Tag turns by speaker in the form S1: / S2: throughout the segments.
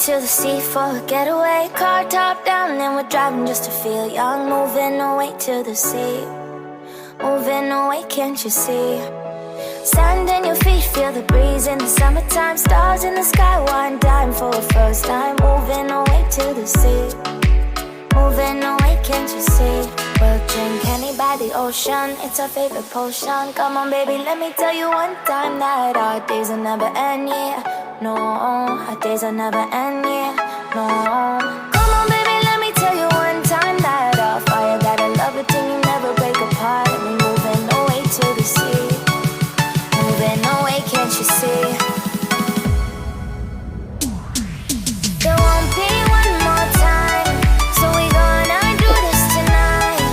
S1: to the sea for a getaway. Car top down and we're driving just to feel young. Moving away to the sea, moving away, can't you see? Sand in your feet, feel the breeze in the summertime. Stars in the sky, one dime for a first time. Moving away to the sea, moving away, can't you see? We'll drink honey by the ocean, it's our favorite potion. Come on baby, let me tell you one time that our days will never end, yeah. No, our days will never end, yeah. No. Come on baby, let me tell you one time that our fire got a love it till you never break apart. And we moving away to the sea, moving away, can't you see? There won't be one more time, so we gonna do this tonight.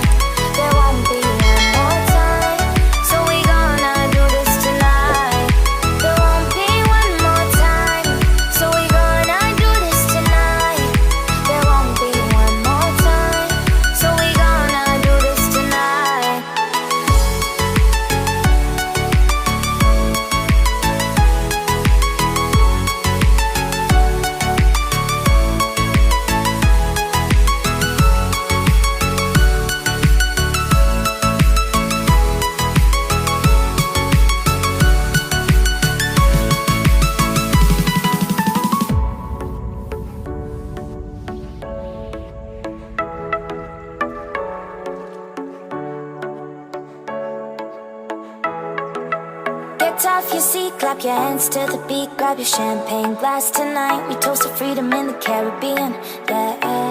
S1: There won't be one more time, so we gonna do this tonight. There won't be one more time, so we gonna do this tonight. There won't be one more time, so we gonna do this tonight. Get off your seat, clap your hands to the beat. Grab your champagne glass tonight. We toast to freedom in the Caribbean, yeah.